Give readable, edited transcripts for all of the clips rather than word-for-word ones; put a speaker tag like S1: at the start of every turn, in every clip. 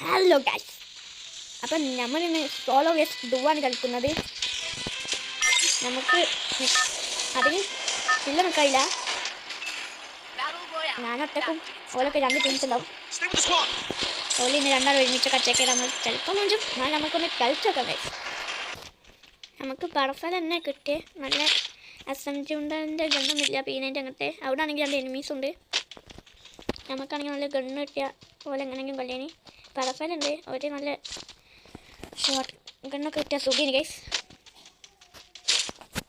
S1: Hello guys, അപ്പം നമ്മളിന്ന് solo vase ഡുവാണ് കളിക്കുന്നത്. നമുക്ക് അതിന് ചില്ല നിൽക്കില്ല. ഞാനൊറ്റക്കും ഓലൊക്കെ രണ്ട് ടീംസ് ഉണ്ടാവും. ഓലി ഇന്ന് രണ്ടാൾ ഒരുമിച്ചൊക്കെ അറ്റാക്ക് ചെയ്താൽ നമ്മൾ ചിലപ്പോൾ മുഞ്ചും. എന്നാൽ നമുക്കൊന്ന് കളിച്ചൊക്കെ ഗൈസ്. നമുക്ക് പറഫല തന്നെ കിട്ടിയ നല്ല SMG ഉണ്ടതിൻ്റെ ഗണ്ണൊന്നുമില്ല. പീനേൻ്റെ അങ്ങനത്തെ അവിടെ ആണെങ്കിൽ രണ്ട് എനിമീസ് ഉണ്ട്. നമുക്കാണെങ്കിൽ നല്ല ഗണ്ണ് കിട്ടിയ പോലെ എങ്ങനെയെങ്കിലും കൊല്ലേനി. പറഫലുണ്ട്, ഒരു നല്ല ഷോർട്ട് ഗണ്ണൊക്കെ കിട്ടിയ സുഖിന് ഗൈസ്.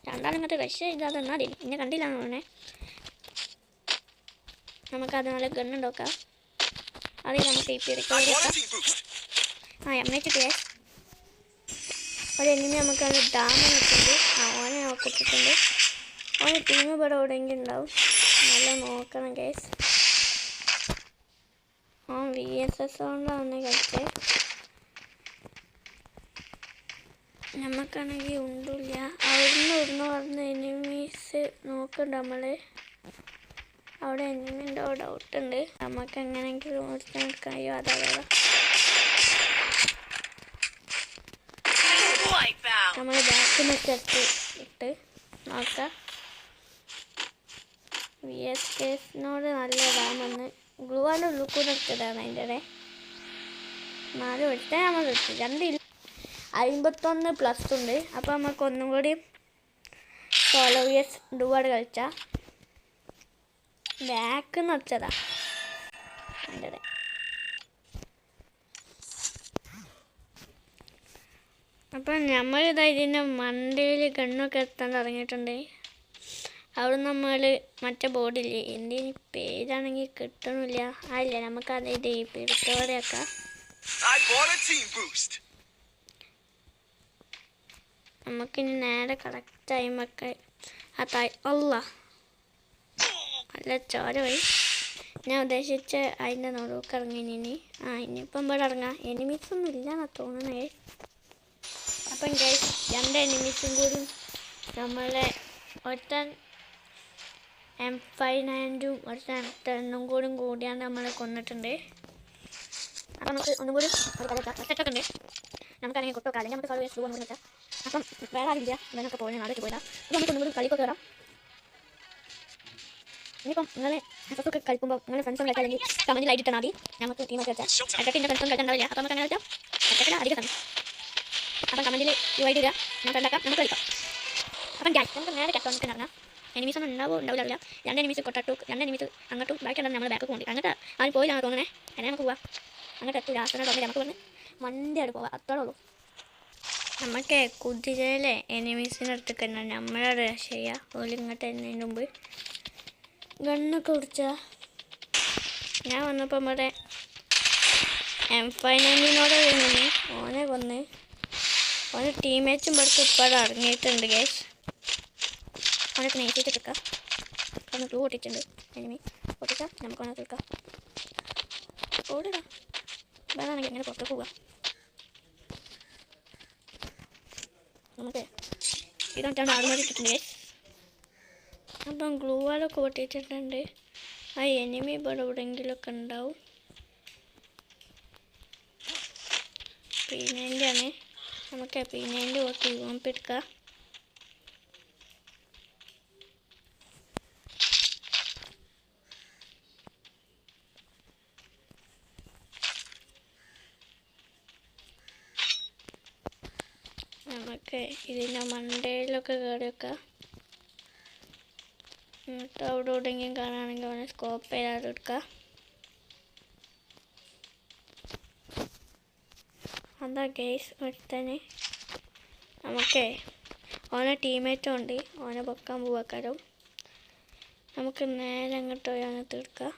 S1: രണ്ടാളും ഇങ്ങോട്ട് റഷ് ചെയ്താൽ തന്നാൽ ഇന്നെ കണ്ടില്ലാന്ന് തോന്നണേ. നമുക്കത് നല്ല ഗണ്ണുണ്ടോക്കാം. അതിൽ നമുക്ക് ഇപ്പം റിക്കവറി എമ്മിച്ചിട്ട് ഒരു എനിമി നമുക്കത് ഡാമ കിട്ടുന്നുണ്ട്. ഓനെ നോക്കിയിട്ടുണ്ട്. ഓന് ടീം ഇവിടെ എവിടെയെങ്കിലും ഉണ്ടാവും. നല്ല നോക്കണം ഗൈസ്. ഓൻ VSS കൊണ്ടാണ് കളിച്ചത്. നമുക്കാണെങ്കിൽ ഉണ്ടില്ല. അവിടുന്ന് പറഞ്ഞ എനിമീസ് നോക്കണ്ട. നമ്മൾ അവിടെ എനിമി ഉണ്ടോ ഡൗട്ടുണ്ട്. നമുക്ക് എങ്ങനെയെങ്കിലും ഓടിക്കാൻ കഴിയോ? അതാ നമ്മൾ ബാക്കിൽ നിന്ന് ഇട്ട് നോക്കാം. VSKസിനോട് നല്ല ഡാമെന്ന് ഗ്ലൂവാൻ്റെ ഉള്ളിൽ കൂടെ എടുത്തതാണ്. അതിൻ്റെ ഇടെ 4 എടുത്താൽ നമ്മൾ എടുത്തു. 251+ ഉണ്ട്. അപ്പോൾ നമുക്ക് ഒന്നും കൂടി സോളോ വേസ് ഡുവാട് കളിച്ചാൽ ബാക്ക് നിന്ന് വെച്ചതാ അതിൻ്റെ ഇടെ. അപ്പം നമ്മളിതാ ഇതിൻ്റെ മണ്ടയിൽ ഗണ്ണൊക്കെ എത്താൻ തുടങ്ങിയിട്ടുണ്ട്. അവിടെ നമ്മൾ മറ്റേ ബോർഡില്ലേ, എൻ്റെ പേരാണെങ്കിൽ കിട്ടണില്ല. അല്ല നമുക്കത് ഇത് പിടുത്തോടെയാക്കാം. നമുക്കിനി നേരെ കറക്റ്റ് ടൈമൊക്കെ അല്ല ചോര പോയി. ഞാൻ ഉദ്ദേശിച്ച അതിൻ്റെ നടുവൊക്കെ ഇറങ്ങി. ഇനിയിപ്പം ഇവിടെ ഇറങ്ങാം. എനിമീസൊന്നും ഇല്ലെന്നാ തോന്നണേ. അപ്പം ഗൈസ്, 2 എനിമീസും കൂടി നമ്മളെ ഒരുത്തൻ M5 ഒരുത്തൻ M10 കൂടിയാണ് നമ്മളെ കൊന്നിട്ടുണ്ട്. അപ്പം നമുക്ക് ഒന്നും കൂടി സെറ്റൊക്കെ ഉണ്ട്. നമുക്കാണെങ്കിൽ കൊട്ടൊക്കെ അല്ലെങ്കിൽ നമുക്ക് സോൾവ് ചെയ്ത് വെച്ചാൽ അപ്പം വേറെ ആരില്ല. ഇവനൊക്കെ പോയി നാളേക്ക് പോയതാണ്. അപ്പം നമുക്ക് ഒന്നും കൂടി കളിക്കൊക്കെ വരാം. ഇനിയിപ്പം നിങ്ങൾ ഒക്കെ കളിക്കുമ്പോൾ നിങ്ങൾ ഫ്രണ്ട്സും കളിച്ചാൽ അല്ലെങ്കിൽ കമൻറ്റിൽ ലൈറ്റ് ഇട്ടാൽ മതി. നമുക്ക് ടീമൊക്കെ വെച്ചാൽ അറ്റക്ക് എൻ്റെ ഫ്രണ്ട്സും കളിച്ചാൽ അപ്പം നമുക്ക് അങ്ങനെ വെച്ചാൽ അറ്റക്കിൽ അധികം സമയം. അപ്പം കമൻറ്റിൽ യുവായിട്ട് ഇടുക, നമുക്ക് ഉണ്ടാക്കാം, നമുക്ക് കളിക്കാം. അപ്പം നമുക്ക് നേരെ കട്ടോണിക്ക് ഇറങ്ങാം. എനിമീസ് ഒന്നും ഉണ്ടാവില്ല. 2 എനിമീസ് കൊട്ടു, 2 എനിമീസ് അങ്ങോട്ടും ബാക്കിയുണ്ടെങ്കിൽ നമ്മൾ ബാക്ക് പോകുന്നുണ്ട്. അങ്ങോട്ട് ആരും പോയില്ലാന്ന് തോന്നണേ. അങ്ങനെ നമുക്ക് പോവാം. അങ്ങോട്ട് എത്തും. ലാസ്റ്റ് തോന്നി നമുക്ക് വന്ന് മന്തിയോട് പോവാം. അത്രേ ഉള്ളൂ. നമുക്ക് കുതിരയിലെ എനിമീസിൻ്റെ അടുത്തൊക്കെ തന്നെ നമ്മളോട് ചെയ്യാം. ഓല് ഇങ്ങോട്ട് എന്നതിന് മുമ്പ് ഗണ്ണൊക്കെ കുടിച്ചാൽ ഞാൻ വന്നപ്പോൾ നമ്മുടെ M5 നിന്ന് ഓനെ കൊന്ന് ഓന് ടീമേറ്റ്സും പഠിച്ച് ഇപ്പോൾ ഇറങ്ങിയിട്ടുണ്ട് ഗേസ്. ഓനൊക്കെ നേറ്റിട്ട് എടുക്കാം. ഒന്ന് ക്ലൂ പൊട്ടിച്ചിട്ടുണ്ട്. എനിമി പൊട്ടിച്ചാൽ നമുക്ക് ഓനെ തീർക്കാം. ഓടിടാ വേണമെങ്കിൽ എങ്ങനെ പുറത്തേക്ക് പോവാം. നമുക്ക് ഇതൊക്കെയാണ് ആദ്യമായിട്ട് ഇട്ടിട്ടുണ്ട് ഗേസ്. അപ്പം ഗ്ലൂ വാളൊക്കെ പൊട്ടിച്ചിട്ടുണ്ട്. ആ എനിമി ഇവിടെ എവിടെയെങ്കിലുമൊക്കെ ഉണ്ടാവും. P90 ആണ്. നമുക്ക് P90 കുറച്ച് യൂണിറ്റ് എടുക്കാം. നമുക്ക് ഇതിൻ്റെ മണ്ടയിലൊക്കെ കയറി വെക്കാം. എന്നിട്ട് അവിടെ എവിടെയെങ്കിലും കാണുകയാണെങ്കിൽ അവനെ സ്കോപ്പ് ചെയ്യാതെ എടുക്കാം. അതാ ഗേസ് ഒരുത്തന്. നമുക്ക് ഓനെ ടീമേറ്റും ഉണ്ട്. ഓനെ പൊക്കാൻ പോവാക്കാരും. നമുക്ക് നേരെ അങ്ങോട്ട് പോയി അവനെ തീർക്കാം.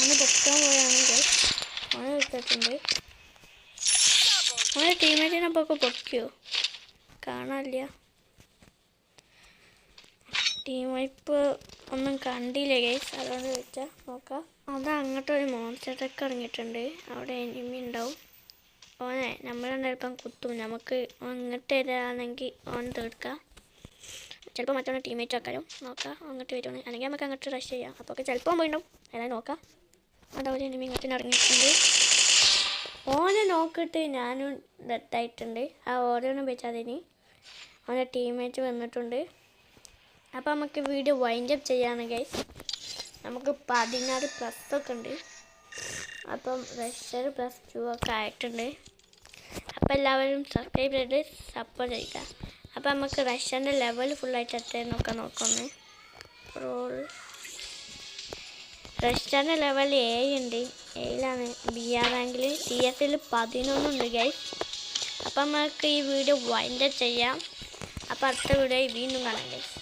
S1: ഓനെ പൊക്കാൻ പോയാണെങ്കിൽ ഓനെ എടുത്തിട്ടുണ്ട്. ഓനെ ടീമേറ്റിനപ്പൊക്കെ പൊക്കിയോ കാണാനില്ല. ടീം വൈപ്പ് ഒന്നും കണ്ടില്ല ഗൈസ്, അതുകൊണ്ട് ചോദിച്ചാൽ നോക്കാം. അതാ അങ്ങോട്ടൊരു മോൺസ്റ്ററൊക്കെ ഇറങ്ങിയിട്ടുണ്ട്. അവിടെ എനിമി ഉണ്ടാവും. ഓനെ നമ്മളെന്തായാലും കുത്തും. നമുക്ക് ഇങ്ങോട്ട് തരാണെങ്കിൽ ഓൻ തീർക്കാം. ചിലപ്പോൾ മറ്റൊന്ന് ടീമേറ്റ് ആക്കാനും നോക്കാം അങ്ങോട്ട് വരുമെന്ന്, അല്ലെങ്കിൽ നമുക്ക് അങ്ങോട്ട് റഷ് ചെയ്യാം. അപ്പോൾ ഒക്കെ ചിലപ്പോൾ പോയിട്ടുണ്ടാവും, എല്ലാം നോക്കാം. അതേപോലെ എനിമി ഇങ്ങോട്ട് ഇറങ്ങിയിട്ടുണ്ട്. ഓനെ നോക്കിയിട്ട് ഞാനും ഡെത്തായിട്ടുണ്ട്. ആ ഓരോന്നും വെച്ചാൽ ഇനി അവൻ്റെ ടീമേറ്റ് വന്നിട്ടുണ്ട്. അപ്പോൾ നമുക്ക് വീഡിയോ വൈൻഡപ്പ് ചെയ്യാണ് ഗൈസ്. നമുക്ക് 16+ ഒക്കെ ഉണ്ട്. അപ്പം റഷർ +2 ഒക്കെ ആയിട്ടുണ്ട്. അപ്പോൾ എല്ലാവരും സബ്സ്ക്രൈബ് ചെയ്ത് സപ്പോർട്ട് ചെയ്യുക. അപ്പോൾ നമുക്ക് റഷ്യൻ്റെ ലെവൽ ഫുള്ളായിട്ട് എത്രയെന്നൊക്കെ നോക്കുന്നത്. റഷ്യൻ്റെ ലെവൽ 7 ഉണ്ട്, 7ലാണ്. BR റാങ്കിൽ CS-ൽ 11 ഉണ്ട് ഗൈസ്. അപ്പം നമുക്ക് ഈ വീഡിയോ വൈൻഡപ്പ് ചെയ്യാം. അപ്പോൾ അടുത്ത വീഡിയോയിൽ വീണ്ടും കാണാം ഗൈസ്.